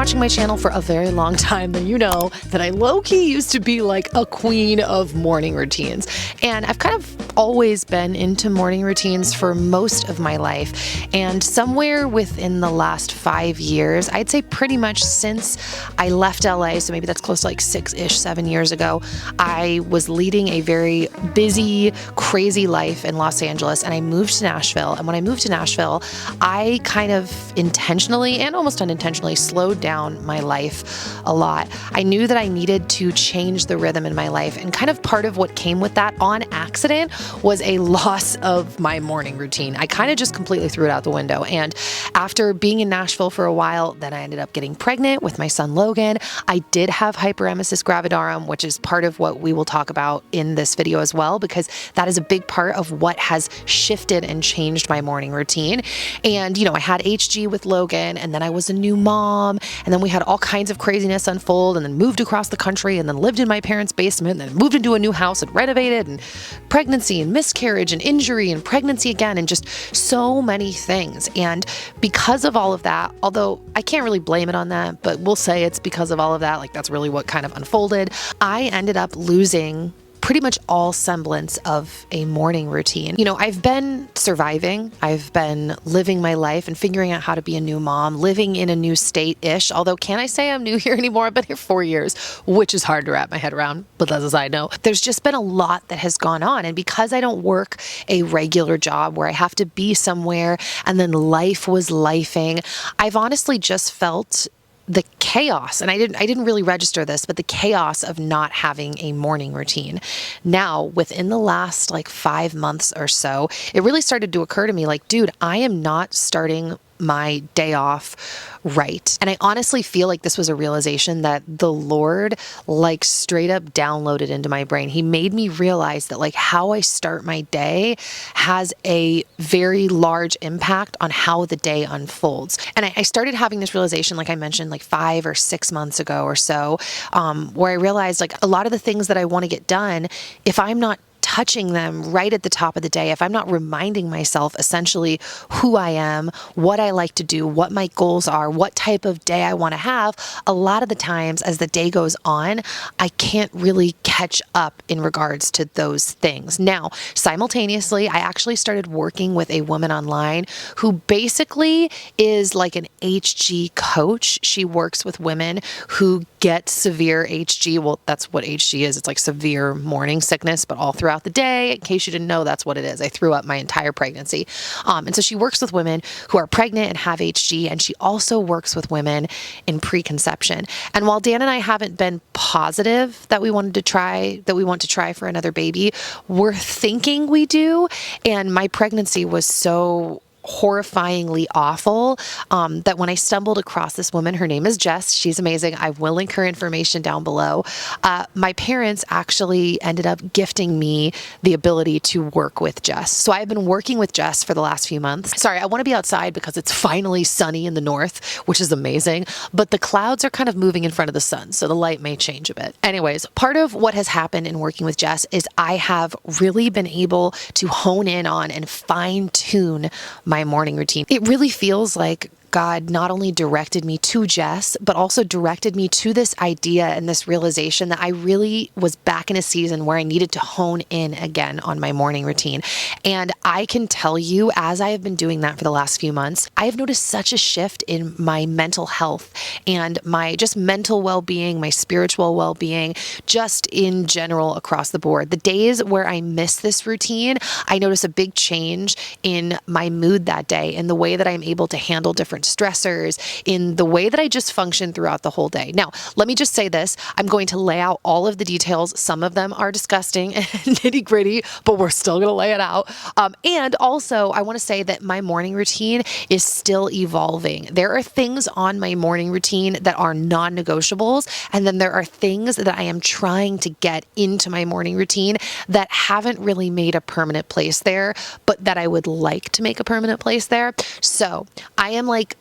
watching my channel for a very long time, then you know that I low-key used to be like a queen of morning routines. And I've kind of always been into morning routines for most of my life. And somewhere within the last 5 years, I'd say pretty much since I left LA, so maybe that's close to like 6-ish, 7 years ago, I was leading a very busy, crazy life in Los Angeles, and I moved to Nashville. And when I moved to Nashville, I kind of intentionally and almost unintentionally slowed down my life a lot. I knew that I needed to change the rhythm in my life, and kind of part of what came with that on accident was a loss of my morning routine. I kind of just completely threw it out the window. And after being in Nashville for a while, then I ended up getting pregnant with my son Logan. I did have Hyperemesis Gravidarum, which is part of what we will talk about in this video as well, because that is a big part of what has shifted and changed my morning routine. And, you know, I had HG with Logan, and then I was a new mom, and then we had all kinds of craziness unfold, and then moved across the country, and then lived in my parents' basement, and then moved into a new house and renovated, and pregnancy and miscarriage and injury and pregnancy again, and just so many things. And because of all of that, although I can't really blame it on that, but we'll say it's because of all of that, like that's really what kind of unfolded, I ended up losing pretty much all semblance of a morning routine. You know, I've been surviving, I've been living my life and figuring out how to be a new mom, living in a new state-ish, although can I say I'm new here anymore? I've been here 4 years, which is hard to wrap my head around, but that's a side note. There's just been a lot that has gone on, and because I don't work a regular job where I have to be somewhere and then life was lifing, I've honestly just felt the chaos, and I didn't really register this, but the chaos of not having a morning routine. Now, within the last like 5 months or so, it really started to occur to me like, dude, I am not starting my day off right. And I honestly feel like this was a realization that the Lord like straight up downloaded into my brain. He made me realize that like how I start my day has a very large impact on how the day unfolds. And I started having this realization, like I mentioned, like 5 or 6 months ago or so, where I realized like a lot of the things that I want to get done, if I'm not touching them right at the top of the day, if I'm not reminding myself essentially who I am, what I like to do, what my goals are, what type of day I want to have, a lot of the times as the day goes on, I can't really catch up in regards to those things. Now, simultaneously, I actually started working with a woman online who basically is like an HG coach. She works with women who get severe HG. Well, that's what HG is. It's like severe morning sickness, but all throughout the day. In case you didn't know, that's what it is. I threw up my entire pregnancy. And so she works with women who are pregnant and have HG, and she also works with women in preconception. And while Dan and I haven't been positive that we want to try for another baby, we're thinking we do. And my pregnancy was so horrifyingly awful that when I stumbled across this woman, her name is Jess, she's amazing, I will link her information down below. My parents actually ended up gifting me the ability to work with Jess. So I've been working with Jess for the last few months. Sorry, I want to be outside because it's finally sunny in the north, which is amazing, but the clouds are kind of moving in front of the sun, so the light may change a bit. Anyways, part of what has happened in working with Jess is I have really been able to hone in on and fine tune my morning routine. It really feels like God not only directed me to Jess, but also directed me to this idea and this realization that I really was back in a season where I needed to hone in again on my morning routine. And I can tell you, as I have been doing that for the last few months, I have noticed such a shift in my mental health and my just mental well-being, my spiritual well-being, just in general across the board. The days where I miss this routine, I notice a big change in my mood that day, in the way that I'm able to handle different stressors, in the way that I just function throughout the whole day. Now, let me just say this. I'm going to lay out all of the details. Some of them are disgusting and nitty gritty, but we're still going to lay it out. And also, I want to say that my morning routine is still evolving. There are things on my morning routine that are non-negotiables, and then there are things that I am trying to get into my morning routine that haven't really made a permanent place there, but that I would like to make a permanent place there. So I am like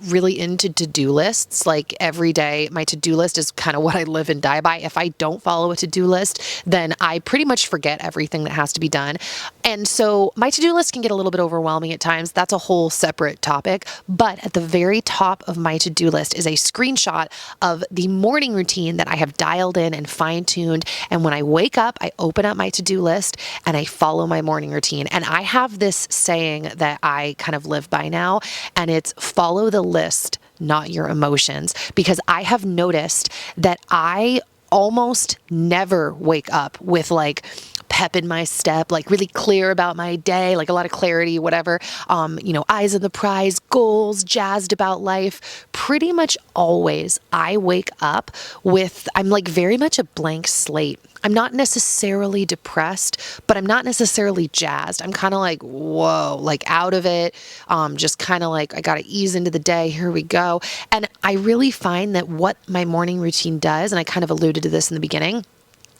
really into to-do lists. Like every day, my to-do list is kind of what I live and die by. If I don't follow a to-do list, then I pretty much forget everything that has to be done. And so my to-do list can get a little bit overwhelming at times. That's a whole separate topic. But at the very top of my to-do list is a screenshot of the morning routine that I have dialed in and fine-tuned. And when I wake up, I open up my to-do list and I follow my morning routine. And I have this saying that I kind of live by now, and it's follow the list, not your emotions, because I have noticed that I almost never wake up with like pep in my step, like really clear about my day, like a lot of clarity, whatever, eyes on the prize, goals, jazzed about life. Pretty much always I wake up I'm like very much a blank slate. I'm not necessarily depressed, but I'm not necessarily jazzed. I'm kind of like, whoa, like out of it. Just kind of like, I got to ease into the day. Here we go. And I really find that what my morning routine does, and I kind of alluded to this in the beginning,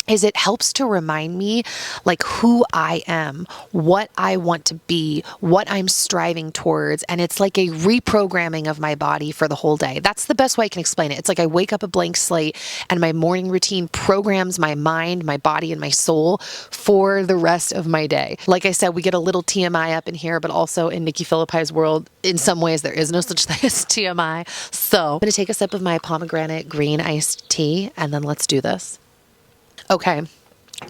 is it helps to remind me like who I am, what I want to be, what I'm striving towards. And it's like a reprogramming of my body for the whole day. That's the best way I can explain it. It's like I wake up a blank slate and my morning routine programs my mind, my body, and my soul for the rest of my day. Like I said, we get a little TMI up in here, but also in Nikki Phillippi's world, in some ways, there is no such thing as TMI. So I'm going to take a sip of my pomegranate green iced tea, and then let's do this. Okay,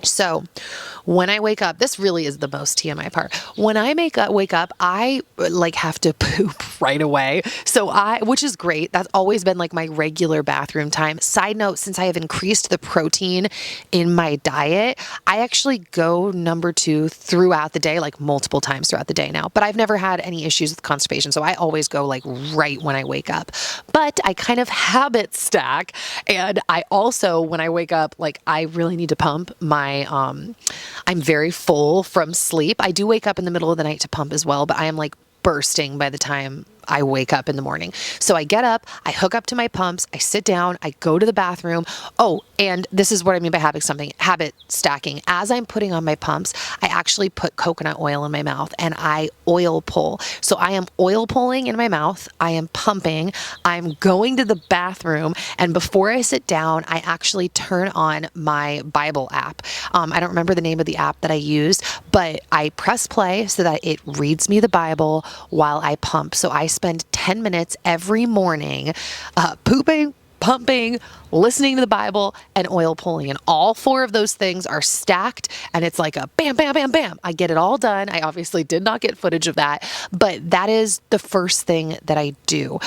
so when I wake up, this really is the most TMI part. When I wake up, I like have to poop right away. Which is great. That's always been like my regular bathroom time. Side note, since I have increased the protein in my diet, I actually go number 2 throughout the day, like multiple times throughout the day now. But I've never had any issues with constipation. So I always go like right when I wake up. But I kind of habit stack. And I also, when I wake up, like I really need to pump I'm very full from sleep. I do wake up in the middle of the night to pump as well, but I am like bursting by the time I wake up in the morning. So I get up, I hook up to my pumps, I sit down, I go to the bathroom. Oh, and this is what I mean by habit stacking. As I'm putting on my pumps, I actually put coconut oil in my mouth and I oil pull. So I am oil pulling in my mouth. I am pumping. I'm going to the bathroom. And before I sit down, I actually turn on my Bible app. I don't remember the name of the app that I used, but I press play so that it reads me the Bible while I pump. So I spend 10 minutes every morning pooping, pumping, listening to the Bible, and oil pulling. And all 4 of those things are stacked. And it's like a bam, bam, bam, bam. I get it all done. I obviously did not get footage of that, but that is the first thing that I do.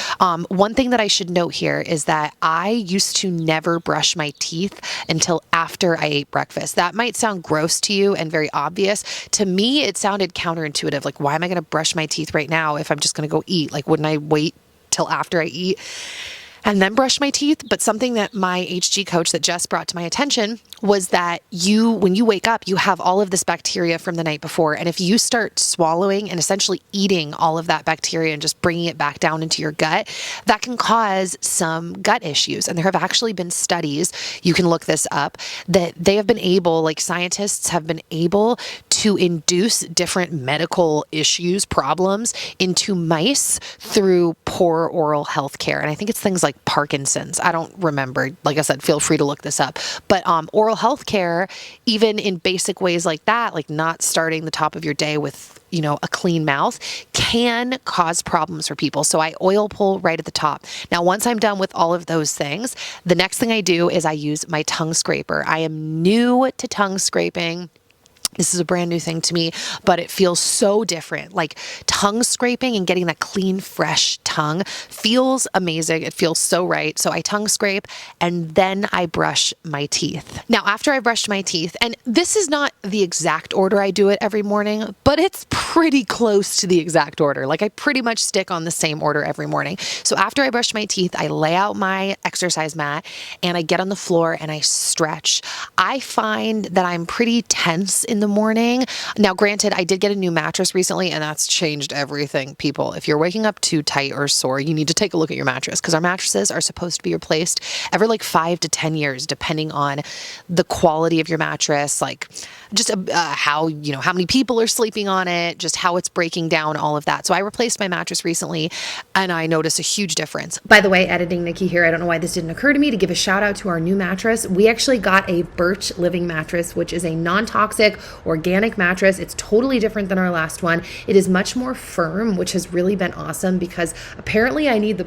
One thing that I should note here is that I used to never brush my teeth until after I ate breakfast. That might sound gross to you and very obvious. To me, it sounded counterintuitive. Like, why am I going to brush my teeth right now if I'm just going to go eat? Like, wouldn't I wait till after I eat and then brush my teeth? But something that my HG coach that Jess brought to my attention was that when you wake up, you have all of this bacteria from the night before. And if you start swallowing and essentially eating all of that bacteria and just bringing it back down into your gut, that can cause some gut issues. And there have actually been studies, you can look this up, that they have been able, like scientists have been able to induce different medical issues, problems into mice through poor oral health care. And I think it's things like Parkinson's. I don't remember. Like I said, feel free to look this up. But oral health care, even in basic ways like that, like not starting the top of your day with a clean mouth, can cause problems for people. So I oil pull right at the top. Now, once I'm done with all of those things, the next thing I do is I use my tongue scraper. I am new to tongue scraping. This is a brand new thing to me, but it feels so different. Like tongue scraping and getting that clean, fresh tongue feels amazing. It feels so right. So I tongue scrape and then I brush my teeth. Now, after I brushed my teeth, and this is not the exact order I do it every morning, but it's pretty close to the exact order. Like I pretty much stick on the same order every morning. So after I brush my teeth, I lay out my exercise mat and I get on the floor and I stretch. I find that I'm pretty tense in the morning. Now, granted, I did get a new mattress recently, and that's changed everything. People, if you're waking up too tight or sore, you need to take a look at your mattress, because our mattresses are supposed to be replaced every like 5 to 10 years, depending on the quality of your mattress, like just how many people are sleeping on it, just how it's breaking down, all of that. So I replaced my mattress recently, and I noticed a huge difference. By the way, editing Nikki here, I don't know why this didn't occur to me to give a shout out to our new mattress. We actually got a Birch Living mattress, which is a non-toxic organic mattress. It's totally different than our last one. It is much more firm, which has really been awesome, because apparently I needed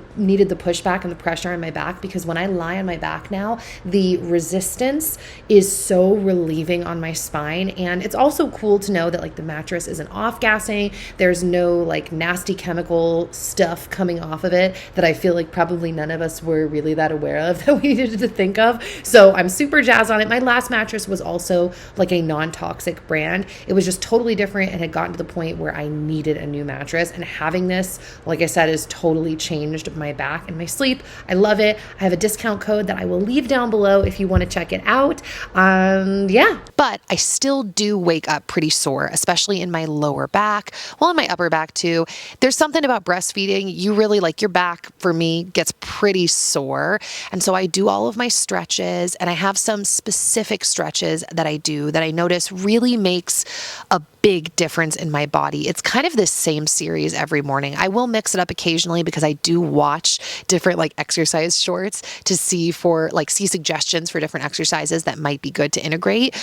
the pushback and the pressure on my back, because when I lie on my back now, the resistance is so relieving on my spine. And it's also cool to know that like the mattress isn't off-gassing. There's no like nasty chemical stuff coming off of it that I feel like probably none of us were really that aware of that we needed to think of. So I'm super jazzed on it. My last mattress was also like a non-toxic brand. It was just totally different and had gotten to the point where I needed a new mattress. And having this, like I said, has totally changed my back and my sleep. I love it. I have a discount code that I will leave down below if you want to check it out. Yeah. But I still do wake up pretty sore, especially in my lower back, well, in my upper back too. There's something about breastfeeding. You really like your back, for me, gets pretty sore. And so I do all of my stretches, and I have some specific stretches that I do that I notice really makes a big difference in my body. It's kind of this same series every morning. I will mix it up occasionally because I do watch different like exercise shorts to see suggestions for different exercises that might be good to integrate.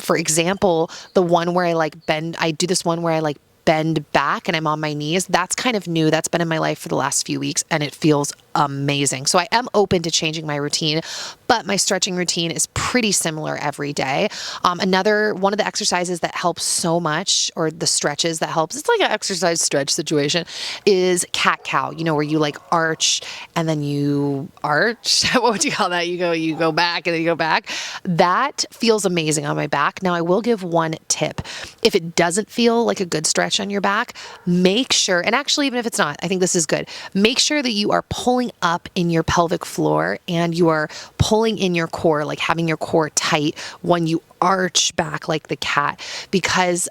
For example, the one where I do this one where I bend back and I'm on my knees. That's kind of new. That's been in my life for the last few weeks, and it feels amazing. So I am open to changing my routine, but my stretching routine is pretty similar every day. Another one of the exercises that helps so much, or the stretches that helps, it's like an exercise stretch situation, is cat-cow, where you like arch and then you arch. What would you call that? You go back and then you go back. That feels amazing on my back. Now I will give one tip. If it doesn't feel like a good stretch on your back, make sure, and actually even if it's not, I think this is good, make sure that you are pulling up in your pelvic floor and you are pulling in your core, like having your core tight when you arch back like the cat. Because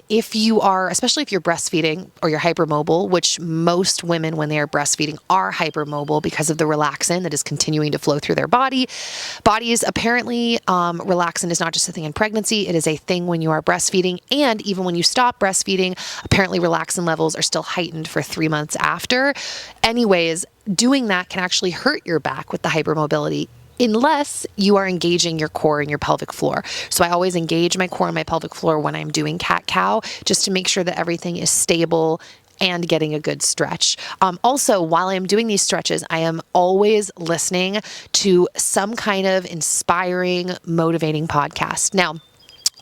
if you are, especially if you're breastfeeding or you're hypermobile, which most women when they are breastfeeding are hypermobile because of the relaxin that is continuing to flow through their bodies. Apparently, relaxin is not just a thing in pregnancy, it is a thing when you are breastfeeding, and even when you stop breastfeeding, apparently relaxin levels are still heightened for 3 months after. Anyways, doing that can actually hurt your back with the hypermobility, unless you are engaging your core and your pelvic floor. So I always engage my core and my pelvic floor when I'm doing cat-cow, just to make sure that everything is stable and getting a good stretch. Also, while I'm doing these stretches, I am always listening to some kind of inspiring, motivating podcast. Now,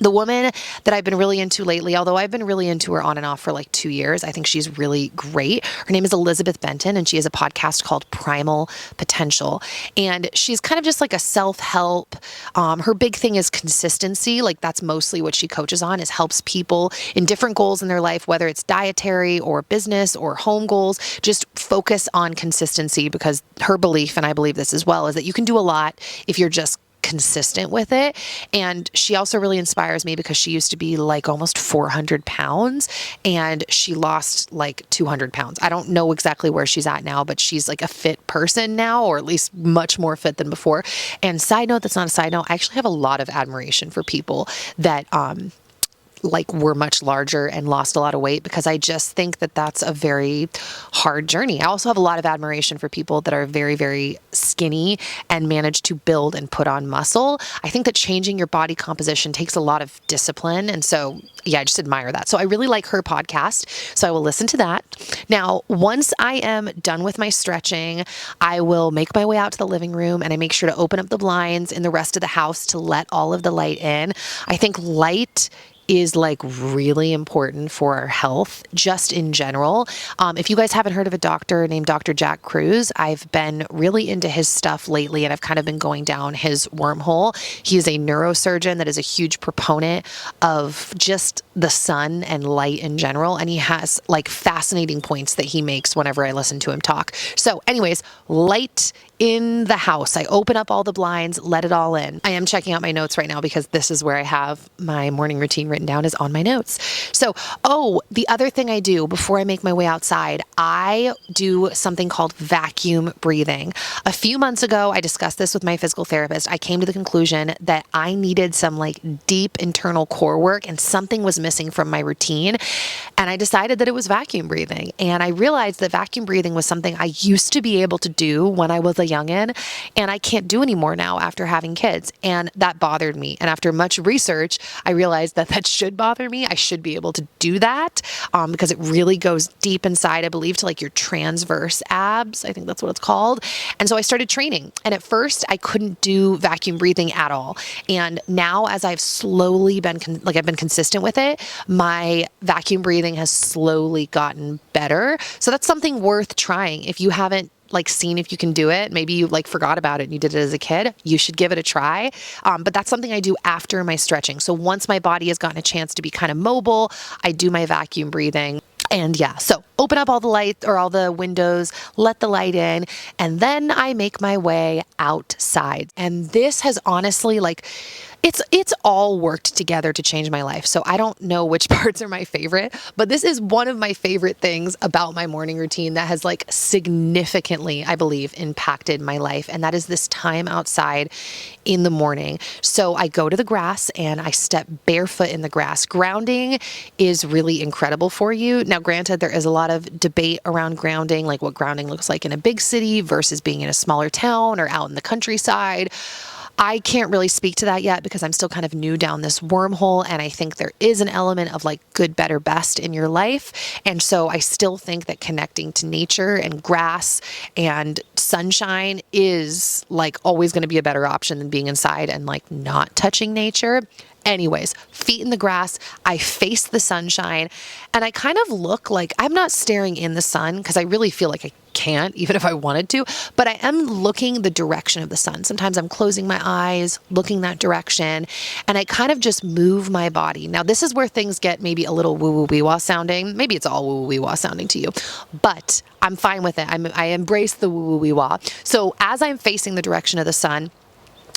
the woman that I've been really into lately, although I've been really into her on and off for like 2 years, I think she's really great. Her name is Elizabeth Benton, and she has a podcast called Primal Potential. And she's kind of just like a self-help. Her big thing is consistency. Like that's mostly what she coaches on, is helps people in different goals in their life, whether it's dietary or business or home goals, just focus on consistency, because her belief, and I believe this as well, is that you can do a lot if you're just consistent with it. And she also really inspires me because she used to be like almost 400 pounds and she lost like 200 pounds. I don't know exactly where she's at now, but she's like a fit person now, or at least much more fit than before. And side note, that's not a side note, I actually have a lot of admiration for people that were much larger and lost a lot of weight, because I just think that that's a very hard journey. I also have a lot of admiration for people that are very, very skinny and manage to build and put on muscle. I think that changing your body composition takes a lot of discipline. And so, yeah, I just admire that. So I really like her podcast. So I will listen to that. Now, once I am done with my stretching, I will make my way out to the living room, and I make sure to open up the blinds in the rest of the house to let all of the light in. I think light is like really important for our health, just in general. If you guys haven't heard of a doctor named Dr. Jack Cruz, I've been really into his stuff lately, and I've kind of been going down his wormhole. He is a neurosurgeon that is a huge proponent of just the sun and light in general, and he has like fascinating points that he makes whenever I listen to him talk. So anyways, light in the house. I open up all the blinds, let it all in. I am checking out my notes right now because this is where I have my morning routine written down, is on my notes. So, the other thing I do before I make my way outside, I do something called vacuum breathing. A few months ago, I discussed this with my physical therapist. I came to the conclusion that I needed some like deep internal core work and something was missing from my routine. And I decided that it was vacuum breathing. And I realized that vacuum breathing was something I used to be able to do when I was a youngin', and I can't do anymore now after having kids. And that bothered me. And after much research, I realized that that should bother me. I should be able to do that because it really goes deep inside, I believe, to like your transverse abs. I think that's what it's called. And so I started training. And at first, I couldn't do vacuum breathing at all. And now, as I've slowly been I've been consistent with it, my vacuum breathing has slowly gotten better. So that's something worth trying. If you haven't like seen if you can do it, maybe you like forgot about it and you did it as a kid, you should give it a try. But that's something I do after my stretching. So once my body has gotten a chance to be kind of mobile, I do my vacuum breathing. And yeah, so open up all the light or all the windows, let the light in, and then I make my way outside. And this has honestly it's all worked together to change my life. So I don't know which parts are my favorite, but this is one of my favorite things about my morning routine that has like significantly, I believe, impacted my life. And that is this time outside in the morning. So I go to the grass and I step barefoot in the grass. Grounding is really incredible for you. Now, granted, there is a lot of debate around grounding, like what grounding looks like in a big city versus being in a smaller town or out in the countryside. I can't really speak to that yet because I'm still kind of new down this wormhole, and I think there is an element of like good, better, best in your life. And so I still think that connecting to nature and grass and sunshine is like always going to be a better option than being inside and like not touching nature. Anyways, feet in the grass, I face the sunshine, and I kind of look like I'm not staring in the sun because I really feel like I can't, even if I wanted to, but I am looking the direction of the sun. Sometimes I'm closing my eyes, looking that direction, and I kind of just move my body. Now, this is where things get maybe a little woo-woo-wee-wah sounding. Maybe it's all woo-woo-wee-wah sounding to you, but I'm fine with it. I embrace the woo-woo-wee-wah. So as I'm facing the direction of the sun,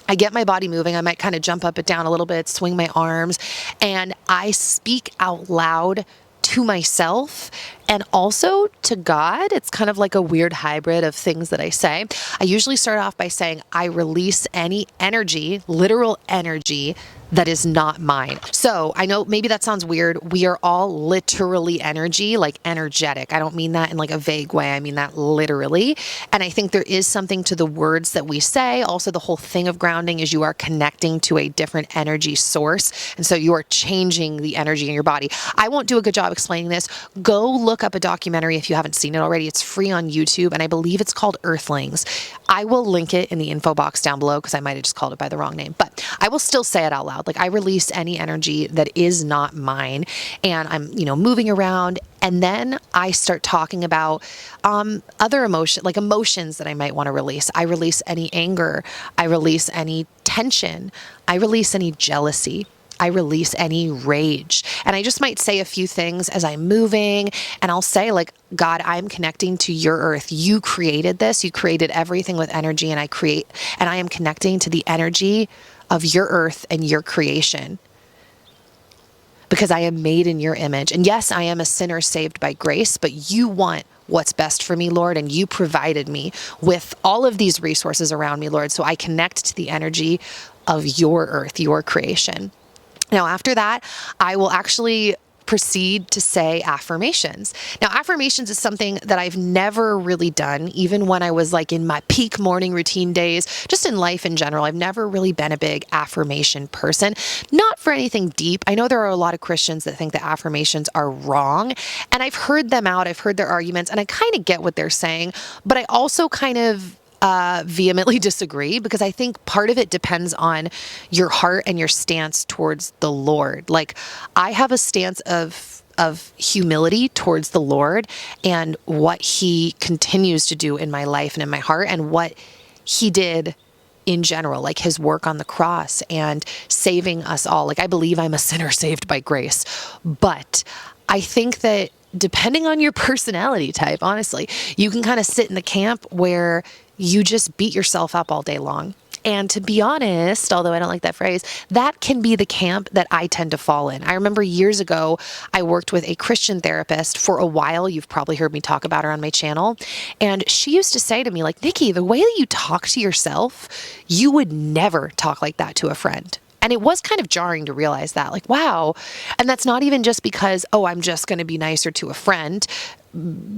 I get my body moving. I might kind of jump up and down a little bit, swing my arms, and I speak out loud to myself and also to God. It's kind of like a weird hybrid of things that I say. I usually start off by saying, I release any energy, literal energy, that is not mine. So I know maybe that sounds weird. We are all literally energy, like energetic. I don't mean that in like a vague way. I mean that literally. And I think there is something to the words that we say. Also, the whole thing of grounding is you are connecting to a different energy source. And so you are changing the energy in your body. I won't do a good job explaining this. Go look up a documentary if you haven't seen it already. It's free on YouTube, and I believe it's called Earthlings. I will link it in the info box down below because I might have just called it by the wrong name, but I will still say it out loud. Like I release any energy that is not mine, and I'm, moving around, and then I start talking about other emotions that I might want to release. I release any anger. I release any tension. I release any jealousy. I release any rage. And I just might say a few things as I'm moving, and I'll say like, God, I'm connecting to your earth. You created this. You created everything with energy, and I am connecting to the energy of your earth and your creation because I am made in your image. And yes, I am a sinner saved by grace, but you want what's best for me, Lord, and you provided me with all of these resources around me, Lord, so I connect to the energy of your earth, your creation. Now, after that, I will actually proceed to say affirmations. Now, affirmations is something that I've never really done, even when I was like in my peak morning routine days, just in life in general. I've never really been a big affirmation person, not for anything deep. I know there are a lot of Christians that think that affirmations are wrong, and I've heard them out. I've heard their arguments, and I kind of get what they're saying, but I also kind of vehemently disagree because I think part of it depends on your heart and your stance towards the Lord. Like I have a stance of humility towards the Lord and what he continues to do in my life and in my heart and what he did in general, like his work on the cross and saving us all. Like I believe I'm a sinner saved by grace, but I think that depending on your personality type, honestly, you can kind of sit in the camp where you just beat yourself up all day long. And to be honest, although I don't like that phrase, that can be the camp that I tend to fall in. I remember years ago, I worked with a Christian therapist for a while. You've probably heard me talk about her on my channel. And she used to say to me, like, Nikki, the way that you talk to yourself, you would never talk like that to a friend. And it was kind of jarring to realize that, like, wow. And that's not even just because, oh, I'm just going to be nicer to a friend.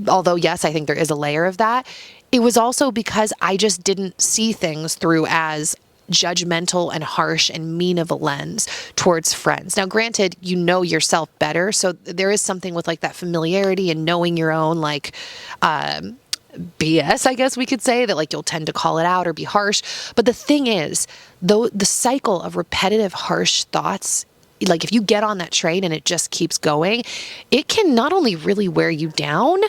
Although, yes, I think there is a layer of that. It was also because I just didn't see things through as judgmental and harsh and mean of a lens towards friends. Now, granted, you know yourself better. So there is something with like that familiarity and knowing your own, like, BS, I guess we could say, that like you'll tend to call it out or be harsh. But the thing is, though, the cycle of repetitive harsh thoughts, like if you get on that train and it just keeps going, it can not only really wear you down,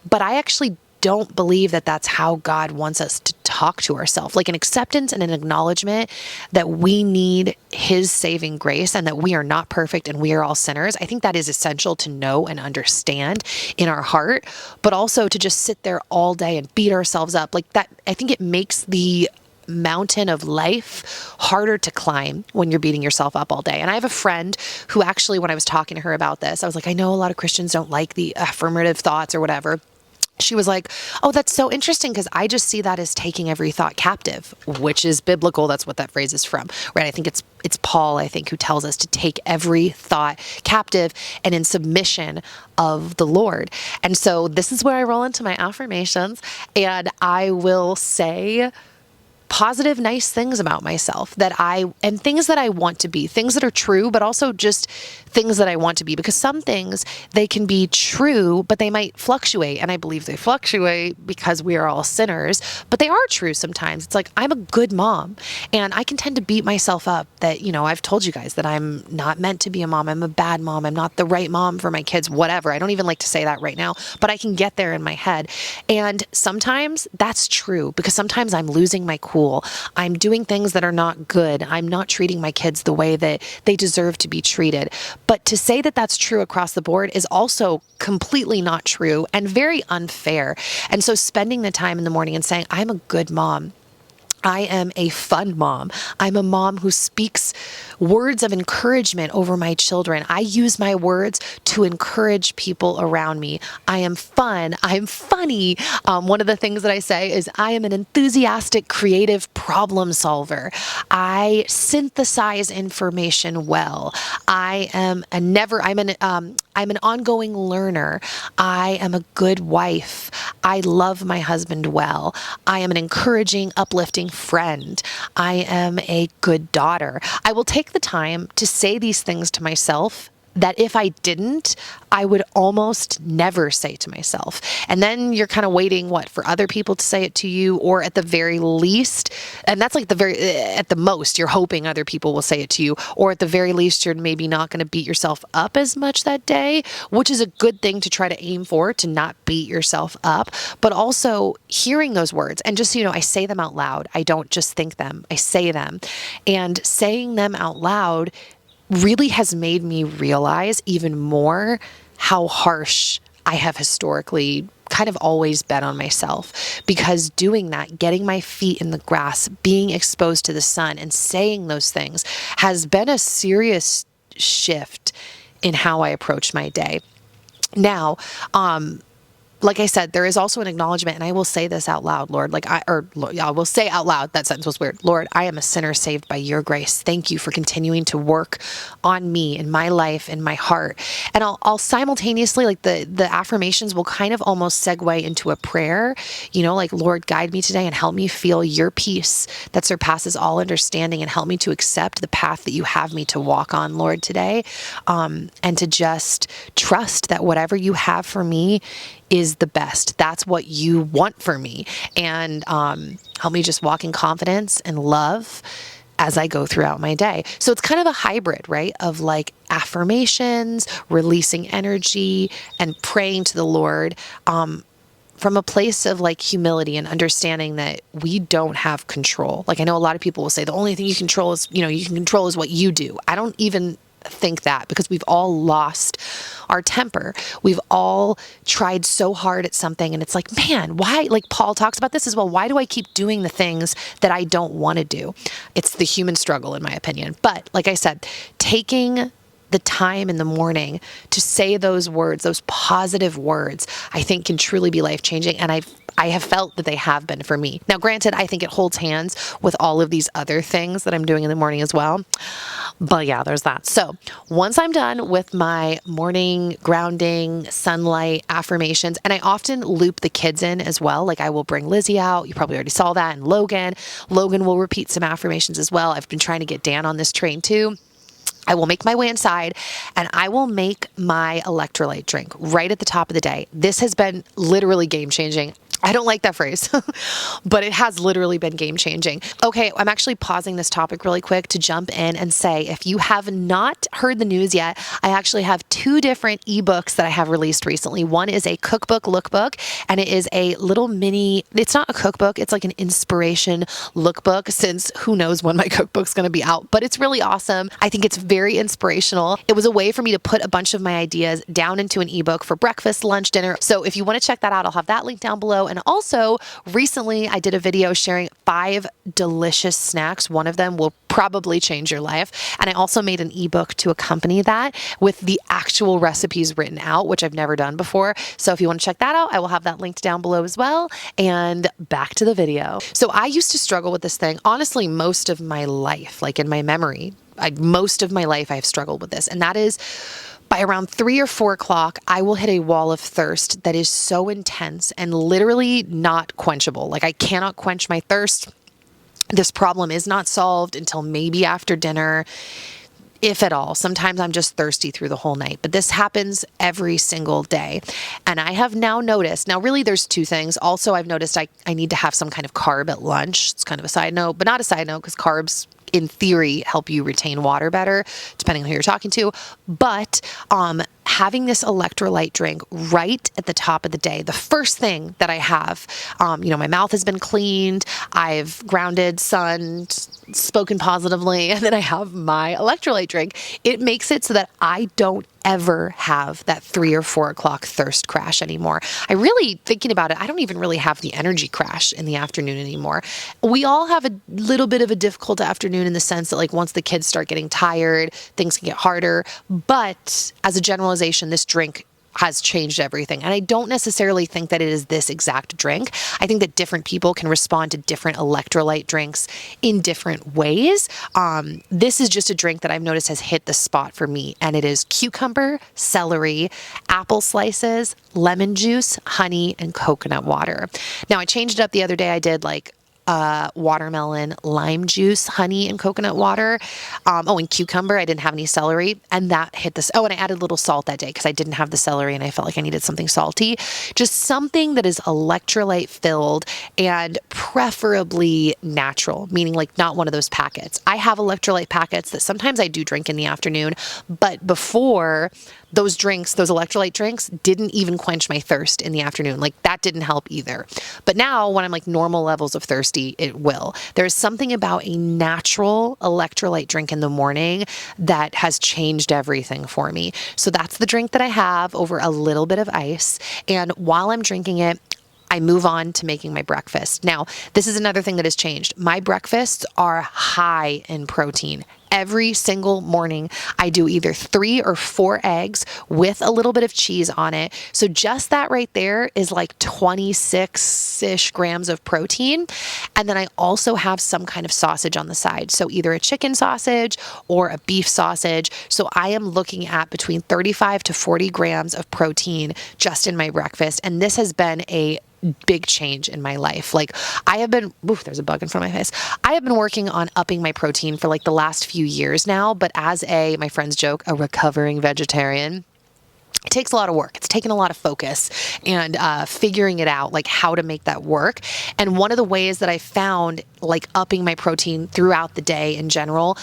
but I actually don't believe that that's how God wants us to talk to ourselves. Like an acceptance and an acknowledgement that we need his saving grace and that we are not perfect and we are all sinners. I think that is essential to know and understand in our heart, but also to just sit there all day and beat ourselves up like that. I think it makes the mountain of life harder to climb when you're beating yourself up all day. And I have a friend who actually, when I was talking to her about this, I was like, I know a lot of Christians don't like the affirmative thoughts or whatever. She was like, oh, that's so interesting because I just see that as taking every thought captive, which is biblical. That's what that phrase is from, right? I think it's Paul, I think, who tells us to take every thought captive and in submission of the Lord. And so this is where I roll into my affirmations, and I will say positive, nice things about myself and things that I want to be, things that are true, but also just things that I want to be, because some things, they can be true, but they might fluctuate. And I believe they fluctuate because we are all sinners, but they are true sometimes. It's like, I'm a good mom, and I can tend to beat myself up that, I've told you guys that I'm not meant to be a mom. I'm a bad mom. I'm not the right mom for my kids, whatever. I don't even like to say that right now, but I can get there in my head. And sometimes that's true because sometimes I'm losing my cool. I'm doing things that are not good. I'm not treating my kids the way that they deserve to be treated. But to say that that's true across the board is also completely not true and very unfair. And so spending the time in the morning and saying, I'm a good mom. I am a fun mom. I'm a mom who speaks words of encouragement over my children. I use my words to encourage people around me. I am fun. I'm funny. One of the things that I say is I am an enthusiastic, creative problem solver. I synthesize information well. I'm an ongoing learner. I am a good wife. I love my husband well. I am an encouraging, uplifting friend. I am a good daughter. I will take the time to say these things to myself that if I didn't, I would almost never say to myself. And then you're kind of waiting, for other people to say it to you, or at the very least, and that's like at the most, you're hoping other people will say it to you, or at the very least, you're maybe not going to beat yourself up as much that day, which is a good thing to try to aim for, to not beat yourself up, but also hearing those words. And just, I say them out loud. I don't just think them, I say them. And saying them out loud really has made me realize even more how harsh I have historically kind of always been on myself, because doing that, getting my feet in the grass, being exposed to the sun and saying those things has been a serious shift in how I approach my day. Now, like I said, there is also an acknowledgement, and I will say this out loud, Lord, I will say out loud, that sentence was weird. Lord, I am a sinner saved by your grace. Thank you for continuing to work on me in my life, in my heart. And I'll simultaneously, like the affirmations will kind of almost segue into a prayer, Lord, guide me today and help me feel your peace that surpasses all understanding, and help me to accept the path that you have me to walk on, Lord, today. And to just trust that whatever you have for me is the best. That's what you want for me. And help me just walk in confidence and love as I go throughout my day. So it's kind of a hybrid, right? Of like affirmations, releasing energy, and praying to the Lord from a place of like humility and understanding that we don't have control. Like I know a lot of people will say the only thing you control is, you can control is what you do. I don't even think that, because we've all lost our temper. We've all tried so hard at something and it's like, man, why? Like Paul talks about this as well. Why do I keep doing the things that I don't want to do? It's the human struggle, in my opinion. But like I said, taking the time in the morning to say those words, those positive words, I think can truly be life-changing. And I have felt that they have been for me. Now, granted, I think it holds hands with all of these other things that I'm doing in the morning as well. But yeah, there's that. So once I'm done with my morning grounding, sunlight, affirmations, and I often loop the kids in as well. Like I will bring Lizzie out. You probably already saw that. And Logan will repeat some affirmations as well. I've been trying to get Dan on this train too. I will make my way inside and I will make my electrolyte drink right at the top of the day. This has been literally game changing. I don't like that phrase, but it has literally been game changing. Okay, I'm actually pausing this topic really quick to jump in and say, if you have not heard the news yet, I actually have 2 different ebooks that I have released recently. One is a cookbook lookbook, and it is a little mini, it's not a cookbook, it's like an inspiration lookbook, since who knows when my cookbook's going to be out, but it's really awesome. I think it's very inspirational. It was a way for me to put a bunch of my ideas down into an ebook for breakfast, lunch, dinner. So if you want to check that out, I'll have that link down below. And also, recently I did a video sharing 5 delicious snacks. One of them will probably change your life. And I also made an ebook to accompany that with the actual recipes written out, which I've never done before. So if you want to check that out, I will have that linked down below as well. And back to the video. So I used to struggle with this thing, honestly, most of my life, like in my memory, most of my life I have struggled with this. And that is, by around 3 or 4 o'clock, I will hit a wall of thirst that is so intense and literally not quenchable. Like I cannot quench my thirst. This problem is not solved until maybe after dinner, if at all. Sometimes I'm just thirsty through the whole night, but this happens every single day. And I have now noticed, now really there's 2 things. Also, I've noticed I need to have some kind of carb at lunch. It's kind of a side note, but not a side note because carbs in theory help you retain water better, depending on who you're talking to. But having this electrolyte drink right at the top of the day, the first thing that I have, my mouth has been cleaned, I've grounded, sunned, spoken positively, and then I have my electrolyte drink. It makes it so that I don't ever have that 3 or 4 o'clock thirst crash anymore. I really, thinking about it, I don't even really have the energy crash in the afternoon anymore. We all have a little bit of a difficult afternoon in the sense that like once the kids start getting tired, things can get harder. But as a generalization, this drink has changed everything. And I don't necessarily think that it is this exact drink. I think that different people can respond to different electrolyte drinks in different ways. This is just a drink that I've noticed has hit the spot for me. And it is cucumber, celery, apple slices, lemon juice, honey, and coconut water. Now I changed it up the other day. I did like watermelon, lime juice, honey, and coconut water. And cucumber. I didn't have any celery, and that hit this. Oh, and I added a little salt that day because I didn't have the celery and I felt like I needed something salty. Just something that is electrolyte filled and preferably natural, meaning like not one of those packets. I have electrolyte packets that sometimes I do drink in the afternoon, but before those drinks, those electrolyte drinks didn't even quench my thirst in the afternoon. Like that didn't help either. But now when I'm like normal levels of thirsty, it will. There's something about a natural electrolyte drink in the morning that has changed everything for me. So that's the drink that I have over a little bit of ice. And while I'm drinking it, I move on to making my breakfast. Now, this is another thing that has changed. My breakfasts are high in protein. Every single morning, I do either 3 or 4 eggs with a little bit of cheese on it. So just that right there is like 26-ish grams of protein. And then I also have some kind of sausage on the side. So either a chicken sausage or a beef sausage. So I am looking at between 35 to 40 grams of protein just in my breakfast. And this has been a big change in my life. Like I have been, there's a bug in front of my face. I have been working on upping my protein for like the last few years now, but as my friends joke, a recovering vegetarian, it takes a lot of work. It's taken a lot of focus and figuring it out, like how to make that work. And one of the ways that I found like upping my protein throughout the day in general,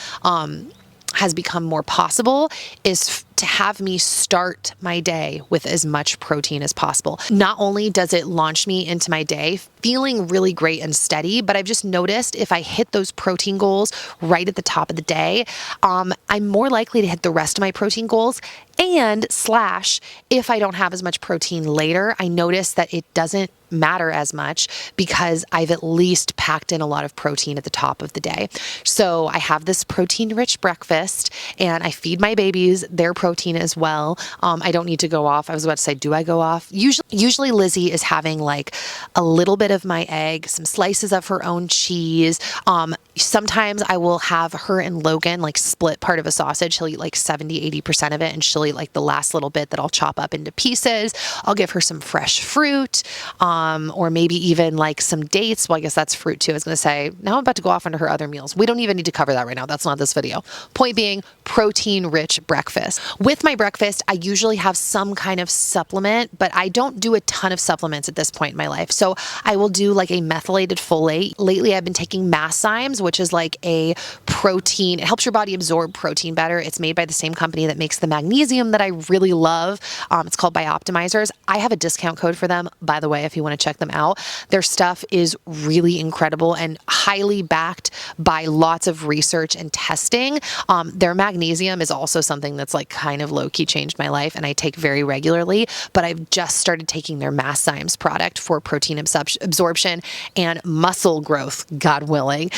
has become more possible is to have me start my day with as much protein as possible. Not only does it launch me into my day feeling really great and steady, but I've just noticed if I hit those protein goals right at the top of the day, I'm more likely to hit the rest of my protein goals. And / if I don't have as much protein later, I notice that it doesn't matter as much because I've at least packed in a lot of protein at the top of the day. So I have this protein-rich breakfast and I feed my babies their protein as well. I don't need to go off. I was about to say, do I go off? Usually Lizzie is having like a little bit of my egg, some slices of her own cheese. Sometimes I will have her and Logan like split part of a sausage. He'll eat like 70-80% of it and she'll eat like the last little bit that I'll chop up into pieces. I'll give her some fresh fruit, or maybe even like some dates. Well, I guess that's fruit too. I was going to say, now I'm about to go off into her other meals. We don't even need to cover that right now. That's not this video. Point being, protein-rich breakfast. With my breakfast, I usually have some kind of supplement, but I don't do a ton of supplements at this point in my life. So I will do like a methylated folate. Lately, I've been taking Masszymes, which is like a protein. It helps your body absorb protein better. It's made by the same company that makes the magnesium that I really love. It's called Bioptimizers. I have a discount code for them, by the way, if you want to check them out. Their stuff is really incredible and highly backed by lots of research and testing. Their magnesium is also something that's like kind of low-key changed my life and I take very regularly, but I've just started taking their Masszymes product for protein absorption and muscle growth, God willing.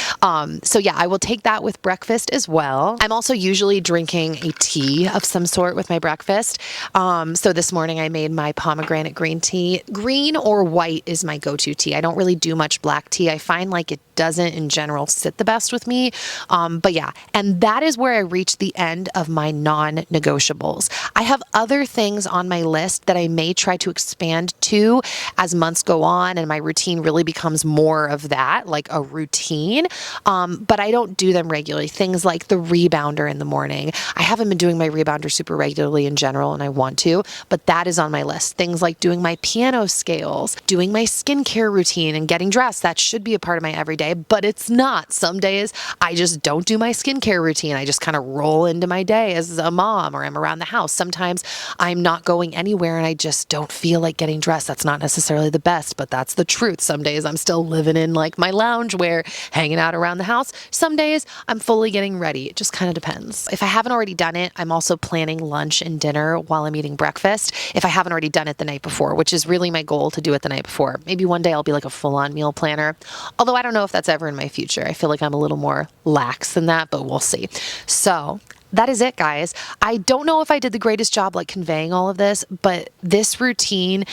So yeah, I will take that with breakfast as well. I'm also usually drinking a tea of some sort with my breakfast. So this morning I made my pomegranate green tea. Green or white is my go-to tea. I don't really do much black tea. I find like it doesn't in general sit the best with me. But yeah, and that is where I reach the end of my non-negotiables. I have other things on my list that I may try to expand to as months go on and my routine really becomes more of that, like a routine. But I don't do them regularly. Things like the rebounder in the morning. I haven't been doing my rebounder super regularly in general and I want to, but that is on my list. Things like doing my piano scales, doing my skincare routine and getting dressed. That should be a part of my everyday, but it's not. Some days I just don't do my skincare routine. I just kind of roll into my day as a mom or I'm around the house. Sometimes I'm not going anywhere and I just don't feel like getting dressed. That's not necessarily the best, but that's the truth. Some days I'm still living in like my lounge wear, hanging out around the house. Some days I'm fully getting ready. It just kind of depends. If I haven't already done it, I'm also planning lunch and dinner while I'm eating breakfast. If I haven't already done it the night before, which is really my goal to do it the night before. Maybe one day I'll be like a full-on meal planner. Although I don't know if that's ever in my future. I feel like I'm a little more lax than that, but we'll see. So that is it, guys. I don't know if I did the greatest job like conveying all of this, but this routine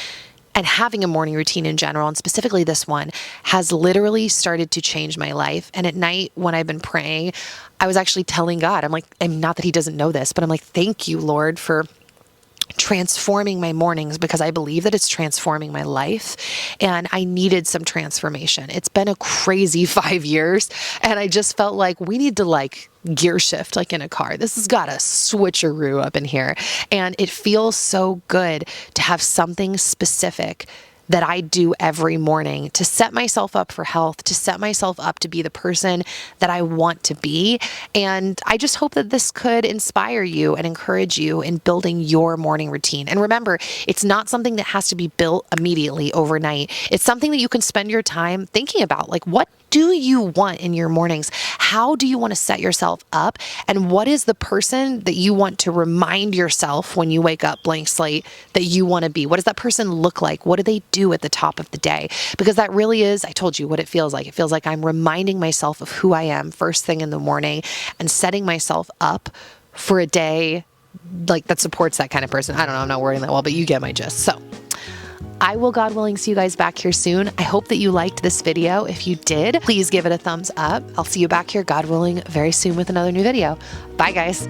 and having a morning routine in general, and specifically this one, has literally started to change my life. And at night when I've been praying, I was actually telling God, I'm like, and not that he doesn't know this, but I'm like, thank you, Lord, for transforming my mornings because I believe that it's transforming my life and I needed some transformation. It's been a crazy 5 years and I just felt like we need to like gear shift like in a car. This has got a switcheroo up in here and it feels so good to have something specific that I do every morning to set myself up for health, to set myself up to be the person that I want to be. And I just hope that this could inspire you and encourage you in building your morning routine. And remember, it's not something that has to be built immediately overnight. It's something that you can spend your time thinking about. Like, what do you want in your mornings? How do you want to set yourself up? And what is the person that you want to remind yourself when you wake up blank slate that you want to be? What does that person look like? What do they do at the top of the day? Because that really is, I told you what it feels like. It feels like I'm reminding myself of who I am first thing in the morning and setting myself up for a day like that supports that kind of person. I don't know, I'm not wording that well, but you get my gist. So I will, God willing, see you guys back here soon. I hope that you liked this video. If you did, please give it a thumbs up. I'll see you back here, God willing, very soon with another new video. Bye, guys.